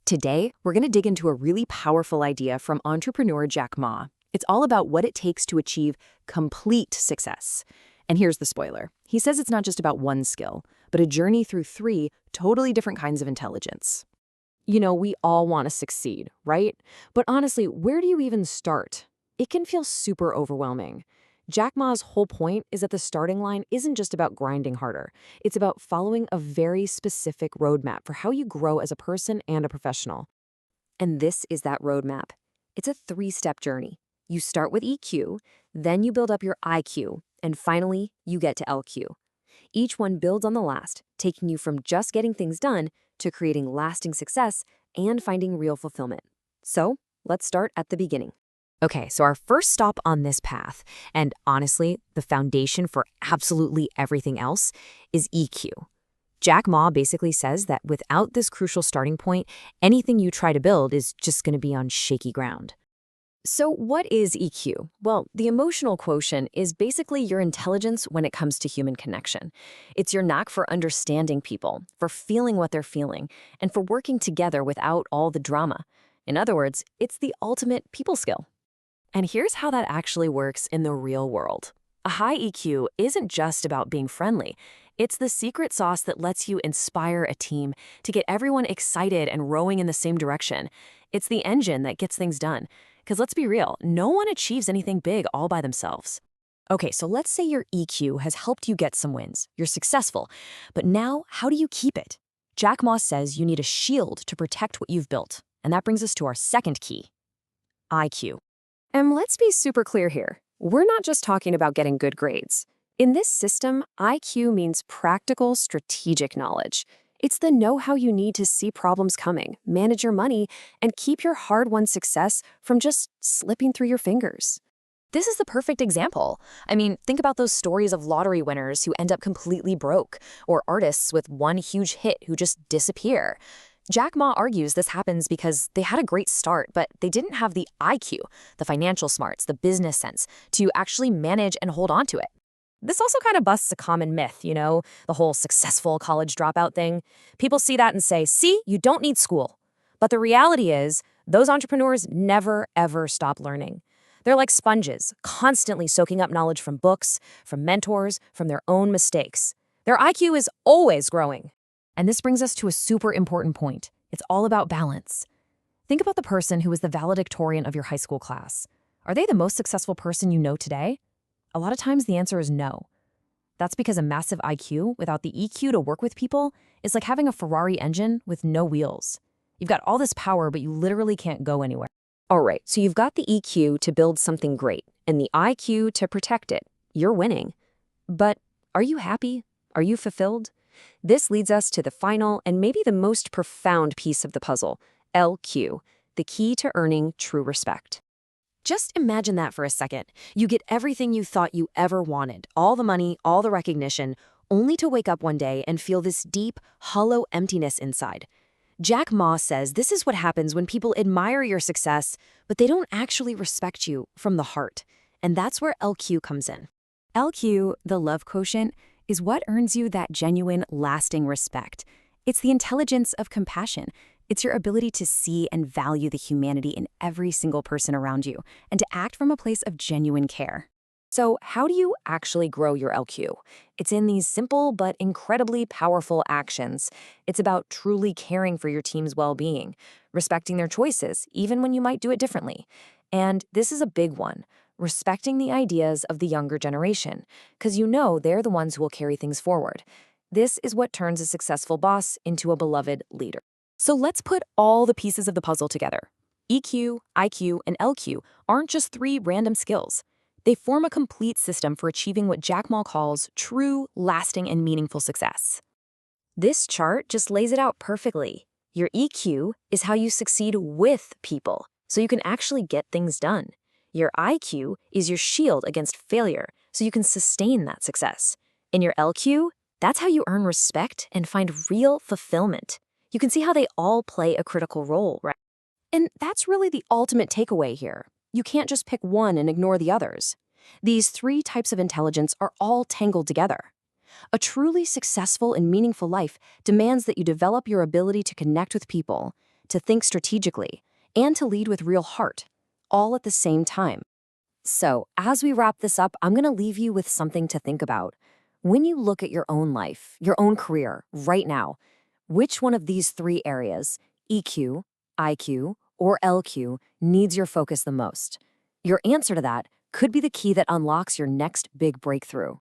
Today, we're going to dig into a really powerful idea from entrepreneur Jack Ma. It's all about what it takes to achieve complete success. And here's the spoiler. He says it's not just about one skill, but a journey through three totally different kinds of intelligence. You know, we all want to succeed, right? But honestly, where do you even start? It can feel super overwhelming. Jack Ma's whole point is that the starting line isn't just about grinding harder. It's about following a very specific roadmap for how you grow as a person and a professional. And this is that roadmap. It's a three-step journey. You start with EQ, then you build up your IQ, and finally, you get to LQ. Each one builds on the last, taking you from just getting things done to creating lasting success and finding real fulfillment. So, let's start at the beginning. Okay, so our first stop on this path, and honestly, the foundation for absolutely everything else, is EQ. Jack Ma basically says that without this crucial starting point, anything you try to build is just going to be on shaky ground. So what is EQ? Well, the emotional quotient is basically your intelligence when it comes to human connection. It's your knack for understanding people, for feeling what they're feeling, and for working together without all the drama. In other words, it's the ultimate people skill. And here's how that actually works in the real world. A high EQ isn't just about being friendly. It's the secret sauce that lets you inspire a team to get everyone excited and rowing in the same direction. It's the engine that gets things done. Because let's be real, no one achieves anything big all by themselves. Okay, so let's say your EQ has helped you get some wins. You're successful. But now, how do you keep it? Jack Ma says you need a shield to protect what you've built. And that brings us to our second key, IQ. And let's be super clear here. We're not just talking about getting good grades. In this system, IQ means practical, strategic knowledge. It's the know-how you need to see problems coming, manage your money, and keep your hard-won success from just slipping through your fingers. This is the perfect example. I mean, think about those stories of lottery winners who end up completely broke, or artists with one huge hit who just disappear. Jack Ma argues this happens because they had a great start, but they didn't have the IQ, the financial smarts, the business sense, to actually manage and hold on to it. This also kind of busts a common myth, the whole successful college dropout thing. People see that and say, see, you don't need school. But the reality is, those entrepreneurs never, ever stop learning. They're like sponges, constantly soaking up knowledge from books, from mentors, from their own mistakes. Their IQ is always growing. And this brings us to a super important point. It's all about balance. Think about the person who was the valedictorian of your high school class. Are they the most successful person you know today? A lot of times the answer is no. That's because a massive IQ without the EQ to work with people is like having a Ferrari engine with no wheels. You've got all this power, but you literally can't go anywhere. All right, so you've got the EQ to build something great and the IQ to protect it. You're winning. But are you happy? Are you fulfilled? This leads us to the final and maybe the most profound piece of the puzzle, LQ, the key to earning true respect. Just imagine that for a second. You get everything you thought you ever wanted, all the money, all the recognition, only to wake up one day and feel this deep, hollow emptiness inside. Jack Ma says this is what happens when people admire your success, but they don't actually respect you from the heart. And that's where LQ comes in. LQ, the love quotient, is what earns you that genuine, lasting respect. It's the intelligence of compassion. It's your ability to see and value the humanity in every single person around you and to act from a place of genuine care. So how do you actually grow your LQ? It's in these simple but incredibly powerful actions. It's about truly caring for your team's well-being, respecting their choices, even when you might do it differently. And this is a big one. Respecting the ideas of the younger generation, because they're the ones who will carry things forward. This is what turns a successful boss into a beloved leader. So let's put all the pieces of the puzzle together. EQ, IQ, and LQ aren't just three random skills. They form a complete system for achieving what Jack Ma calls true, lasting, and meaningful success. This chart just lays it out perfectly. Your EQ is how you succeed with people, so you can actually get things done. Your IQ is your shield against failure, so you can sustain that success. And your LQ, that's how you earn respect and find real fulfillment. You can see how they all play a critical role, right? And that's really the ultimate takeaway here. You can't just pick one and ignore the others. These three types of intelligence are all tangled together. A truly successful and meaningful life demands that you develop your ability to connect with people, to think strategically, and to lead with real heart, all at the same time. So, as we wrap this up, I'm going to leave you with something to think about. When you look at your own life, your own career, right now, which one of these three areas, EQ, IQ, or LQ, needs your focus the most? Your answer to that could be the key that unlocks your next big breakthrough.